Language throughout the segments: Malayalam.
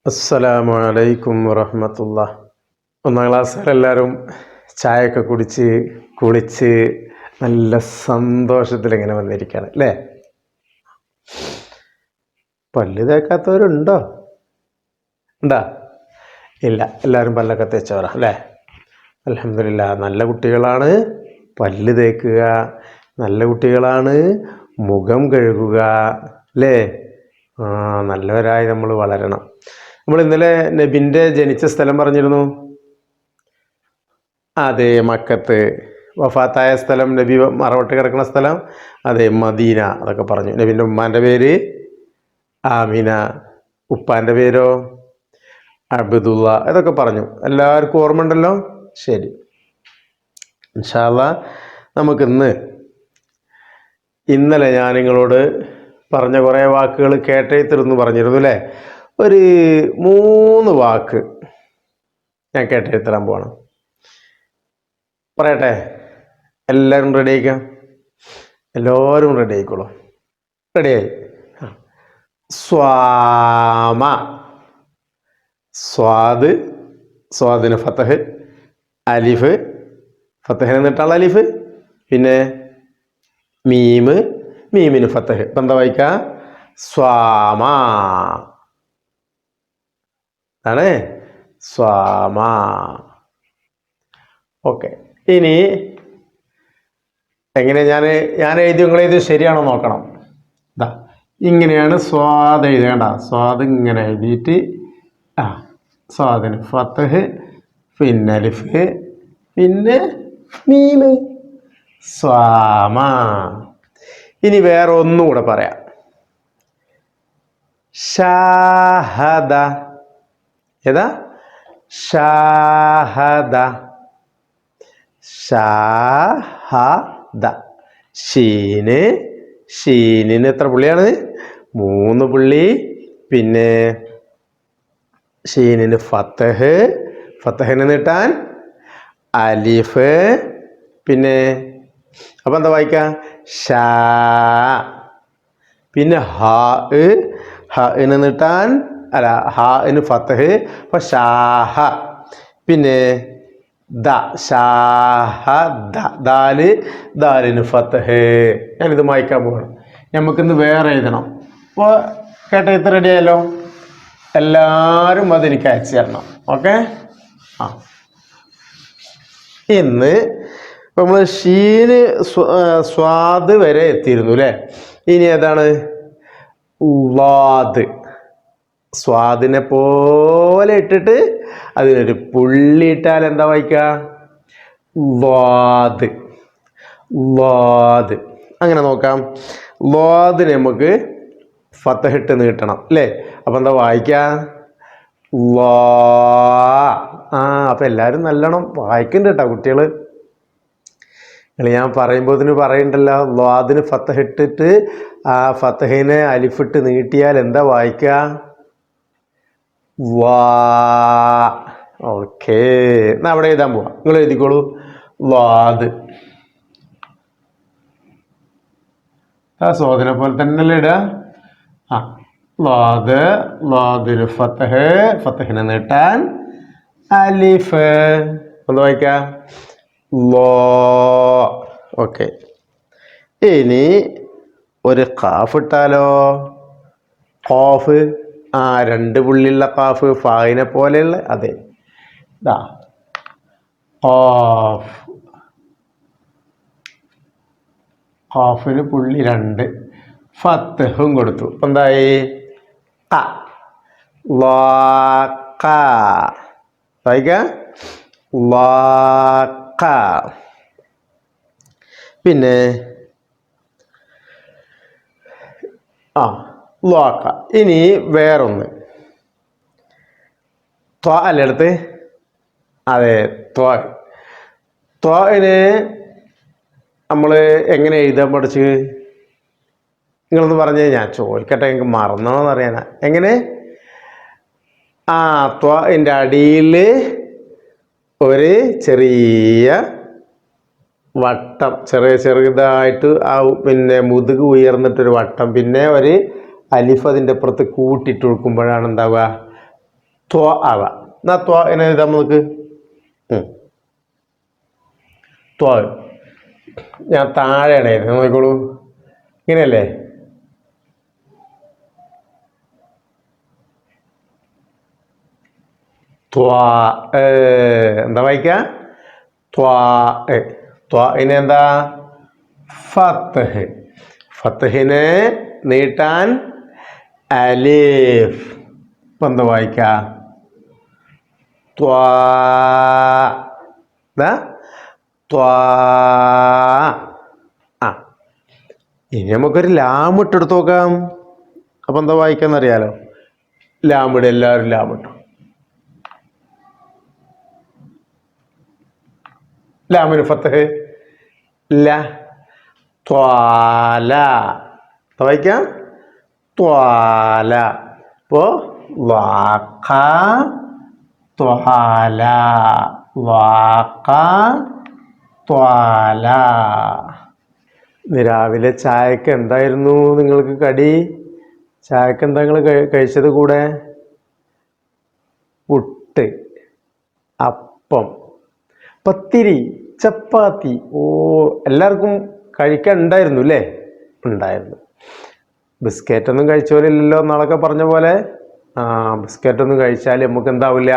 അസ്സലാമു അലൈക്കും വറഹ്മത്തുള്ളാഹി. ഒന്നാം ക്ലാസ്സിലെല്ലാവരും ചായയൊക്കെ കുടിച്ച് കുളിച്ച് നല്ല സന്തോഷത്തിലിങ്ങനെ വന്നിരിക്കുകയാണ് അല്ലേ? പല്ല് തേക്കാത്തവരുണ്ടോ? ഉണ്ടാ? ഇല്ല, എല്ലാവരും പല്ലൊക്കെ തേച്ചവരാ അല്ലേ? അൽഹംദുലില്ലാഹ്, നല്ല കുട്ടികളാണ് പല്ല് തേക്കുക, നല്ല കുട്ടികളാണ് മുഖം കഴുകുക അല്ലേ? നല്ലവരായി നമ്മൾ വളരണം. നമ്മൾ ഇന്നലെ നബിൻ്റെ ജനിച്ച സ്ഥലം പറഞ്ഞിരുന്നു. അതെ, മക്കത്ത്. വഫാത്തായ സ്ഥലം, നബി മറവട്ട് കിടക്കുന്ന സ്ഥലം, അതെ, മദീന. അതൊക്കെ പറഞ്ഞു. നബിൻ്റെ ഉമ്മാൻ്റെ പേര് ആമിന, ഉപ്പാൻ്റെ പേരോ അബ്ദുള്ള. ഇതൊക്കെ പറഞ്ഞു. എല്ലാവർക്കും ഓർമ്മ ഉണ്ടല്ലോ? ശരി, ഇൻഷാ അല്ലാഹ് നമുക്കിന്ന് ഇന്നലെ ഞാൻ നിങ്ങളോട് പറഞ്ഞ കുറേ വാക്കുകൾ കേട്ടെഴുത്തരുന്ന് പറഞ്ഞിരുന്നു അല്ലേ? ഒരു 3 വാക്ക് ഞാൻ കേട്ടെഴുത്തരാൻ പോകണം. പറയട്ടെ? എല്ലാവരും റെഡി ആയിക്കാം? എല്ലാവരും റെഡി ആയിക്കോളൂ. റെഡിയായി? സ്വാമ. സ്വാദ്, സ്വാദിന് ഫതഹ്, അലിഫ്, ഫതഹിന് നീട്ടാനുള്ള അലിഫ്, പിന്നെ മീമ്, മീമിന് ഫതഹ്. ഇപ്പം എന്താ വായിക്കുക? സ്വാമ ആണ്. സ്വാമ. ഓക്കെ. ഇനി എങ്ങനെ ഞാൻ എഴുതി നിങ്ങളെഴുതി ശരിയാണോ നോക്കണം. ഇതാ ഇങ്ങനെയാണ് സ്വാദ് എഴുതേണ്ട. സ്വാദ് ഇങ്ങനെ എഴുതിയിട്ട് സ്വാദിന് ഫതഹ്, പിന്നെ അലിഫ്, പിന്നെ മീമ്. സ്വാമ. ഇനി വേറെ ഒന്നും കൂടെ പറയാം. ഷാഹദ. ഏതാ? ഷാഹദ. ഷാഹദ. ഷീന്, ഷീനിന് എത്ര പുള്ളിയാണ്? 3 പുള്ളി. പിന്നെ ഷീനിന് ഫതഹ്, ഫതഹിന് നീട്ടാൻ അലിഫ്, പിന്നെ അപ്പം എന്താ വായിക്കുക? ഷാ. പിന്നെ ഹാന് നീട്ടാൻ ഹാന് ഫതഹ്, അപ്പം ഷാഹ. പിന്നെ ഷാഹദ. ദാലിന് ഫതഹ്. ഞാനിത് വായിക്കാൻ പോകണം. നമുക്കിന്ന് വേറെ എഴുതണം. അപ്പോൾ കേട്ട ഇത് റെഡി ആയല്ലോ? എല്ലാവരും അതെനിക്ക് അയച്ചു തരണം. ഓക്കെ? ഇന്ന് നമ്മൾ ഷീന് സ്വാദ് വരെ എത്തിയിരുന്നു അല്ലേ? ഇനി ഏതാണ്? വാദ്. സ്വാദിനെ പോലെ ഇട്ടിട്ട് അതിനൊരു പുള്ളി ഇട്ടാൽ എന്താ വായിക്കുക? വാദ്. വാദ്. അങ്ങനെ നോക്കാം. വാദിന് നമുക്ക് ഫതഹിട്ട് നീട്ടണം അല്ലേ? അപ്പം എന്താ വായിക്കുക? വാ. അപ്പം എല്ലാവരും നല്ലോണം വായിക്കുന്നുണ്ട് കേട്ടോ കുട്ടികൾ. ഞാൻ പറയുമ്പോൾ പറയുന്നുണ്ടല്ലോ, വാദിന് ഫതഹിട്ടിട്ട് ആ ഫതഹിനെ അലിഫിട്ട് നീട്ടിയാൽ എന്താ വായിക്കുക? വാ. ഓക്കേ, എന്നാൽ അവിടെ എഴുതാൻ പോവാം. നിങ്ങൾ എഴുതിക്കോളൂ. വാദ്. സ്വാദിനെ പോലെ തന്നെയല്ലേ ഇടുക? വാദ്. വാദിന് ഫതഹ്, ഫതഹിനെ നീട്ടാൻ അലിഫ്. എന്താ വായിക്കുക? ലോ. ഓക്കെ. ഇനി ഒരു ഖാഫ് ഇട്ടാലോ? ഖാഫ്. 2 പുള്ളിയുള്ള ഖാഫ്, ഫായിനെ പോലെയുള്ള. അതെ, ഇതാ ഖാഫ്. ഖാഫിന് പുള്ളി 2, ഫതഹും കൊടുത്തു. അപ്പം എന്തായി? വായിക്ക. വാക്ക. പിന്നെ വാക്ക. ഇനി വേറൊന്ന്. ത്വ അല്ലേ അടുത്ത്? അതെ, ത്വ. ത്വന് നമ്മൾ എങ്ങനെ എഴുതാൻ പഠിച്ച്? നിങ്ങളൊന്ന് പറഞ്ഞേ, ഞാൻ ചോദിക്കട്ടെ, എനിക്ക് മറന്നോന്ന് അറിയാനാ. എങ്ങനെ? ത്വൻ്റെ അടിയിൽ ഒരു ചെറിയ വട്ടം, ചെറുതായിട്ട് പിന്നെ മുതുക് ഉയർന്നിട്ടൊരു വട്ടം, പിന്നെ ഒരു അലിഫ് അതിൻ്റെ അപ്പുറത്ത് കൂട്ടിയിട്ട് കൊടുക്കുമ്പോഴാണ് എന്താവുക? ത്വ ആവാം. എന്നാ ത്വ എങ്ങനെ എഴുതാം നമുക്ക്? ത്വ ഞാൻ താഴെയാണ് എഴുതുന്നത്, നോക്കിക്കോളൂ. ഇങ്ങനെയല്ലേ? ത്വാ എന്താ വായിക്കുക? ത്വാ ത്വാഇന് എന്താ? ഫത്ഹ്. ഫത്ഹിനെ നീട്ടാൻ അലിഫ്. ഇപ്പം എന്താ വായിക്കുക? ത്വാ ത്വാ. ആ ഇനി നമുക്കൊരു ലാം ഇട്ടെടുത്ത് നോക്കാം. അപ്പം എന്താ വായിക്കാന്നറിയാലോ. ലാമിട്, എല്ലാവരും ലാമിട്ടു. ലാമിന് ഫത്ഹ് ല. ത്വാല വായിക്കാം. ത്വാല. ഇപ്പോ വാഖ ത്വാല, വാഖ ത്വാല. രാവിലെ ചായക്ക് എന്തായിരുന്നു നിങ്ങൾക്ക് കടി? ചായക്ക് എന്താ നിങ്ങൾ കഴിച്ചത്? കൂടെ പുട്ട്, അപ്പം, പത്തിരി, ചപ്പാത്തി. ഓ, എല്ലാവർക്കും കഴിക്കാൻ ഉണ്ടായിരുന്നു അല്ലേ? ഉണ്ടായിരുന്നു. ബിസ്ക്കറ്റൊന്നും കഴിച്ചോലില്ലല്ലോ നാളൊക്കെ പറഞ്ഞ പോലെ. ബിസ്ക്കറ്റൊന്നും കഴിച്ചാൽ നമുക്ക് എന്താവില്ല,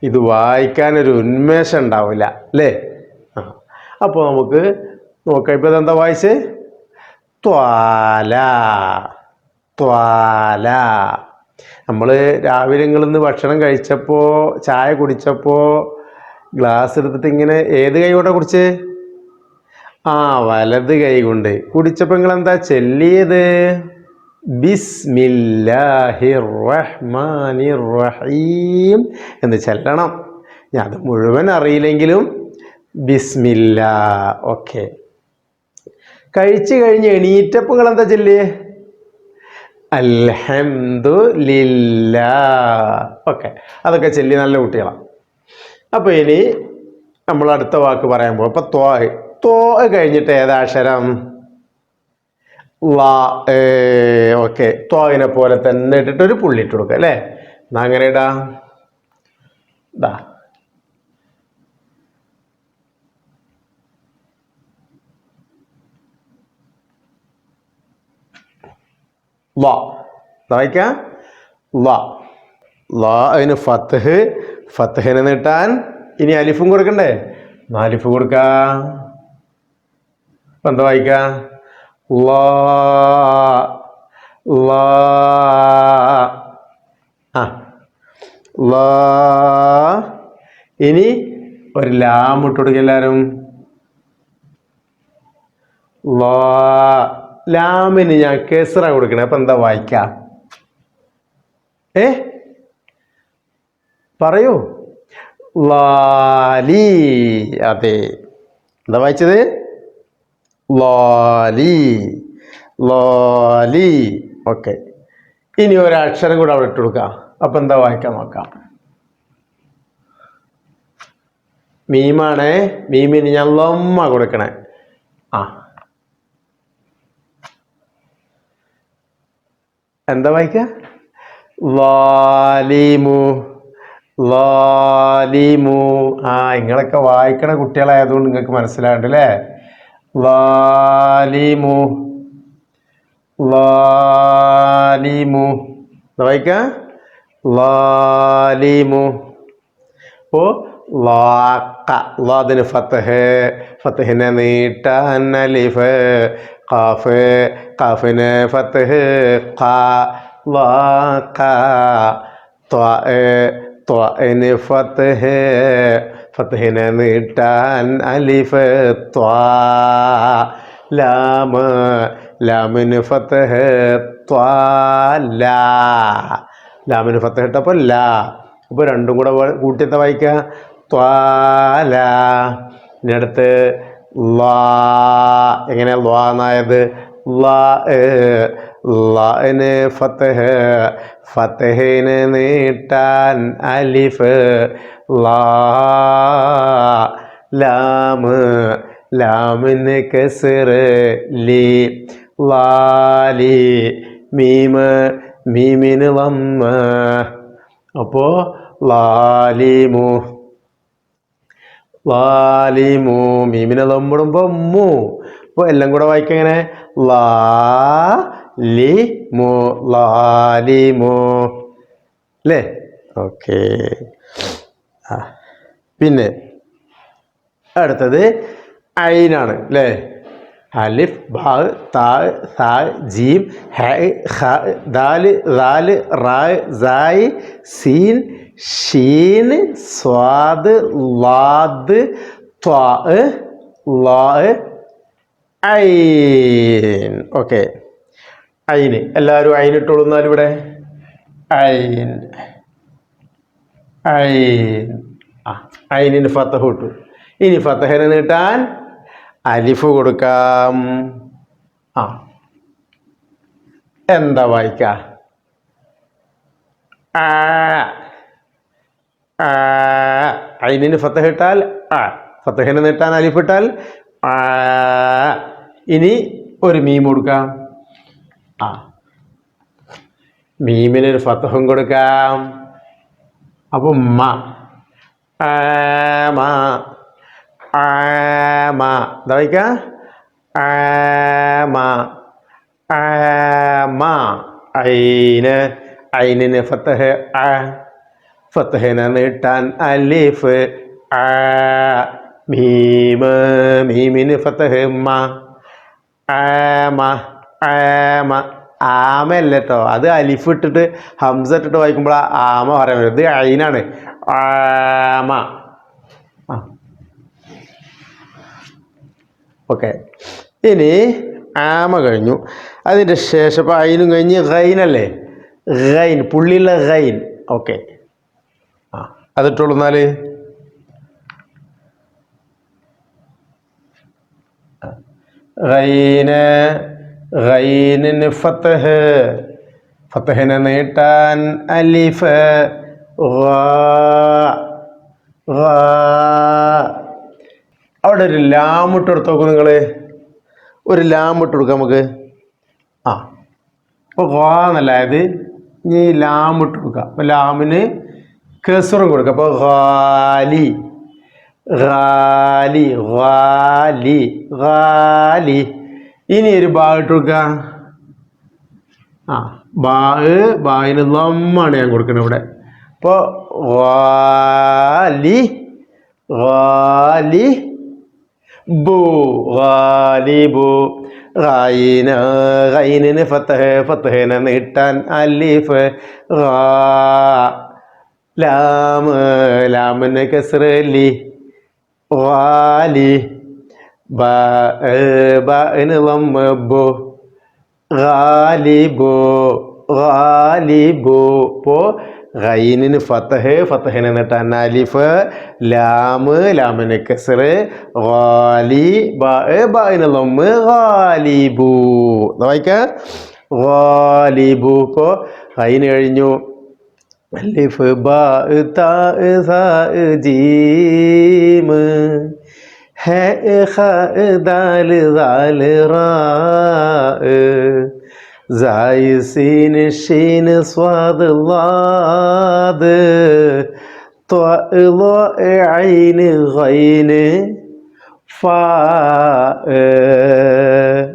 ഇത് വായിക്കാനൊരു ഉന്മേഷം ഉണ്ടാവില്ല അല്ലേ? അപ്പോൾ നമുക്ക് നോക്കാം. ഇപ്പോൾ ഇതെന്താ വായിച്ച്? ത്വാല, ത്വാല. നമ്മൾ രാവിലെ നിങ്ങളിന്ന് ഭക്ഷണം കഴിച്ചപ്പോൾ, ചായ കുടിച്ചപ്പോൾ ഗ്ലാസ് എടുത്തിട്ട് ഇങ്ങനെ ഏത് കൈ കൊണ്ടാണ് കുടിച്ച്? വലത് കൈ കൊണ്ട് കുടിച്ചപ്പോൾ നിങ്ങൾ എന്താ ചൊല്ലിയത്? ബിസ്മില്ലാഹിർ റഹ്മാനിർ റഹീം എന്ന് ചൊല്ലണം. ഞാൻ അത് മുഴുവൻ അറിയില്ലെങ്കിലും ബിസ്മില്ലാ. ഓക്കെ. കഴിച്ചു കഴിഞ്ഞ് എണീറ്റപ്പോൾ നിങ്ങൾ എന്താ ചൊല്ലിയേ? അൽഹംദുലില്ലാ. ഓക്കെ, അതൊക്കെ ചൊല്ലി നല്ല കുട്ടികളാണ്. അപ്പോൾ ഇനി നമ്മൾ അടുത്ത വാക്ക് പറയാൻ പോകും. അപ്പോൾ ത്വ കഴിഞ്ഞിട്ട് ഏതാക്ഷരം? ലാ. ഓക്കെ, ത്വനെ പോലെ തന്നെ ഇട്ടിട്ടൊരു പുള്ളിയിട്ട് കൊടുക്കുക അല്ലേ? എന്നാ അങ്ങനെ ഇടാം. വായിക്കാം. അതിന് ഫത്ഹ്. ഫത്ഹിനെ നീട്ടാൻ ഇനി അലിഫും കൊടുക്കണ്ടേ? അലിഫ് കൊടുക്കാം. ഇപ്പം എന്താ വായിക്കാം? ഇനി ഒരു ലാം ഇട്ട് കൊടുക്കുക എല്ലാവരും. ലാമിന് ഞാൻ കെസ്റ കൊടുക്കണേ. അപ്പൊ എന്താ വായിക്കാം? പറയൂ. ലാലി. അതെ, എന്താ വായിച്ചത്? ലാലി, ലാലി. ഓക്കെ, ഇനി ഒരക്ഷരം കൂടെ അവിടെ ഇട്ട് കൊടുക്കാം. അപ്പൊ എന്താ വായിക്കാൻ നോക്കാം. മീമാണേ. മീമിന് ഞാൻ ലമ്മ കൊടുക്കണേ. എന്താ വായിക്ക? ലാലിമു, ലാലിമു. നിങ്ങളൊക്കെ വായിക്കണ കുട്ടികളായതുകൊണ്ട് നിങ്ങൾക്ക് മനസ്സിലാവുന്നുണ്ട് അല്ലേ? ലാലിമു, ലാലിമു. എന്താ വായിക്ക? ലാലിമു. ഓ, ലാദിന് ഫത്ഹ്. ഫത്ഹിനെ നീട്ടാൻ അലിഫ്. ഖാഫ്. ഖാഫിന് ഫത്ഹ്. ത്വഇന് ഫത്ഹ്. ഫത്ഹിനെ നീട്ടാൻ അലിഫ്. ലാം. ലാമിന് ഫത്ഹ്. ത്വാല. ലാമിന് ഫത്ഹ് ഇട്ടപ്പോൾ ലാ. അപ്പോൾ രണ്ടും കൂടെ കൂട്ടിയത്തെ വായിക്കുക. ത്വാല. ഇനി അടുത്ത് ലാ. എങ്ങനെയാ ലാ എന്നായത്? ലാന് ഫത്ഹ്. ഫത്ഹിന് നീട്ടാൻ അലിഫ്. ലാം. ലാമിന് കസ്ർ. ലി. ലാലി. മീമിന് ലമ്മ. അപ്പോൾ ലാലിമു ലാലിമു മീമിനെ ലമ്മിടുമ്പോൾ മു. അപ്പോൾ എല്ലാം കൂടെ വായിക്കുക എങ്ങനെ ലാലിമു ലാലിമു അല്ലേ? ഓക്കെ. പിന്നെ അടുത്തത് ഐനാണ് അല്ലേ? അലിഫ് ബാ താ സാ ജീം ഹ ഖ ദാൽ റാൽ റാ സായ് സീൻ ഷീൻ സ്വാദ് ലാദ് ത്വാ ലാ ഐൻ. ഓക്കെ. ഐന് എല്ലാവരും ഐനിട്ടോളുന്നാൽ ഇവിടെ ഐൻ ഐൻ. ഐനിന് ഫത്തഹ ഇട്ടു. ഇനി ഫത്തഹനെ നീട്ടാൻ അലിഫ് കൊടുക്കാം. എന്താ വായിക്ക? ഐനിന് ഫത്തഹ ഇട്ടാൽ ഫത്തഹനെ നീട്ടാൻ അലിഫ് ഇട്ടാൽ ഇനി ഒരു മീം കൊടുക്കാം. മീമിനൊരു ഫത്തഹും കൊടുക്കാം. അപ്പം മ ആമ ആമ എന്താ വായിക്ക? ആമ ആമ. ഐന് ഐനിന് ഫത്തഹ് ഫത്തഹിനെ നീട്ടാൻ അലിഫ് മീമ് മീമിന് ഫത്തഹ് മ ആമ ആമ. ആമല്ല കേട്ടോ, അത് അലിഫ് ഇട്ടിട്ട് ഹംസ ഇട്ടിട്ട് വായിക്കുമ്പോൾ ആമ പറയാൻ പറ്റും. ഇത് ഐനാണ് ആമ. ഓക്കെ. ഇനി ആമ കഴിഞ്ഞു. അതിൻ്റെ ശേഷം ഇപ്പോൾ ഐനും കഴിഞ്ഞ് ഗൈനല്ലേ? ഗൈൻ പുള്ളിയുള്ള ഗൈൻ. ഓക്കെ. അതിട്ടുള്ളൂ. എന്നാൽ ഗൈന് ഗൈനിന് ഫത്തഹ് ഫത്തഹിനെ നീട്ടാൻ അലിഫ് അവിടെ ഒരു ലാമിട്ട് എടുത്ത് നോക്കും നിങ്ങൾ. ഒരു ലാമിട്ട് കൊടുക്കാം നമുക്ക്. അപ്പോൾ എന്നല്ലായത് ഇനി ലാമിട്ട് കൊടുക്കാം. അപ്പോൾ ലാമിന് കെസറും കൊടുക്കാം. അപ്പോൾ ഗാലി ഗാലി ഗാലി ഗാലി. ഇനി ഒരു ബാ ഇട്ട് കൊടുക്കുക. ബായിന് ലമ്മാണ് ഞാൻ കൊടുക്കുന്നത് ഇവിടെ. അപ്പോൾ ഗാലി ഗാലി ബു ഗാലിബു. ഗൈനിന് ഫത്തഹ് ഫത്തഹിനെ നീട്ടാൻ അലിഫ് ലാമ് ലാമിന് കസ്റ് ലി ഗാലി ബാഇന് ലമ്മ് ബു ഗാലിബു ഗാലിബു. ഇപ്പോൾ ഗൈനിന് ഫത്തഹ് ഫത്തഹിനെ നീട്ടാൻ അലിഫ് ലാമ് ലാമിന് കസ്റ് ഗാലി ബാഇന് ലമ്മ് ഗാലിബു. വായിക്ക ഗാലിബു. ഇപ്പോൾ ഗൈന് കഴിഞ്ഞു. അലിഫ് ബാ താ സാ ജീം ഹ ഖ ദാൽ ദാൽ റാ സായ് സീൻ ഷീൻ സ്വാദ് ലാദ് ത്വാ ളാ ഐൻ ഗൈൻ ഫാ.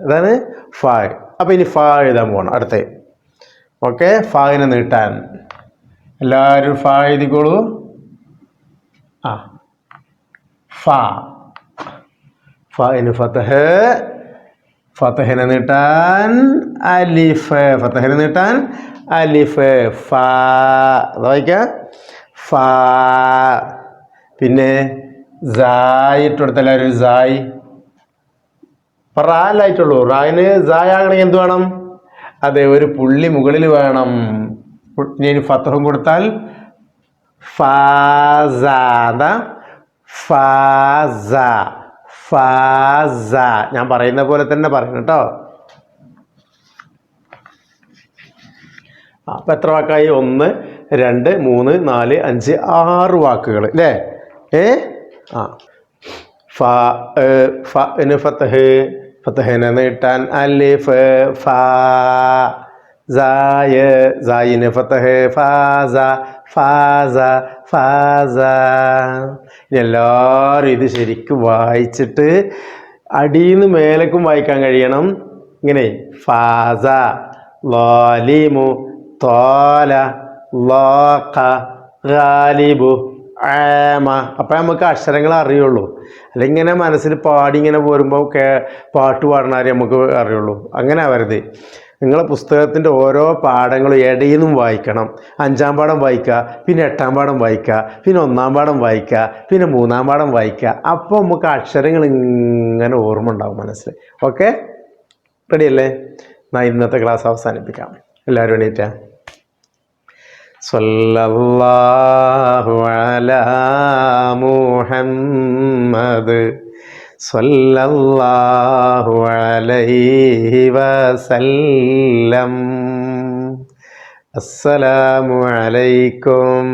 അതാണ് ഫാ. അപ്പം ഇനി ഫാ എഴുതാൻ പോകണം അടുത്ത്. ഓക്കെ. ഫായിനെ നീട്ടാൻ എല്ലാവരും ഫാ എഴുതിക്കോളൂ. ഫാ ഫായിന് ഫത്തഹ് ഫത്തഹിനെ നീട്ടാൻ അലിഫ് ഫത്തഹിനെ നീട്ടാൻ അലിഫ് ഫാ. വായിക്കാം ഫാ. പിന്നെ സായ് ഇട്ട് കൊടുത്തല്ലാവരും സായ്. റാലായിട്ടുള്ളൂ. റായിന് സായ് ആകണമെങ്കിൽ എന്ത് വേണം? അതെ, ഒരു പുള്ളി മുകളിൽ വേണം. ഇനി ഫത്തഹും കൊടുത്താൽ ഫാസ. എന്താ? ഫാസ ഫാസ. ഞാൻ പറയുന്ന പോലെ തന്നെ പറയണം കേട്ടോ. അപ്പം എത്ര വാക്കായി? 1 2 3 4 5 6 വാക്കുകൾ അല്ലേ? ഫന് ഫത്തഹ് ഫത്തഹിനെ നീട്ടാൻ അലിഫ് ഫാ സായ സായിന് ഫതഹ് ഫാസ ഫാസ ഫാസ. ഇനി എല്ലാവരും ഇത് ശരിക്കും വായിച്ചിട്ട് അടിയിൽ നിന്ന് മേലേക്കും വായിക്കാൻ കഴിയണം. ഇങ്ങനെ ഫാസ ളാലിമു തോല ലോക ഗാലിബു ആമ. അപ്പം നമുക്ക് അക്ഷരങ്ങൾ അറിയുള്ളൂ. അല്ലെങ്കിൽ ഇങ്ങനെ മനസ്സിൽ പാടി ഇങ്ങനെ പോരുമ്പോൾ പാട്ട് പാടണാരെ നമുക്ക് അറിയുള്ളൂ. അങ്ങനെ ആവരുത്. നിങ്ങളെ പുസ്തകത്തിൻ്റെ ഓരോ പാഠങ്ങളും ഇടയിൽ നിന്നും വായിക്കണം. 5-ാം പാഠം വായിക്കുക, പിന്നെ 8-ാം പാഠം വായിക്കുക, പിന്നെ 1-ാം പാഠം വായിക്കുക, പിന്നെ 3-ാം പാഠം വായിക്കുക. അപ്പോൾ നമുക്ക് അക്ഷരങ്ങൾ ഇങ്ങനെ ഓർമ്മ ഉണ്ടാവും മനസ്സിൽ. ഓക്കെ, റെഡിയല്ലേ? ഞാൻ ഇന്നത്തെ ക്ലാസ് അവസാനിപ്പിക്കാം. എല്ലാവരും എണീറ്റാ. സ്വല്ലല്ലാഹു അലാ മുഹമ്മദ് സ്വല്ലല്ലാഹു അലൈഹി വസല്ലം. അസ്സലാമു അലൈക്കും.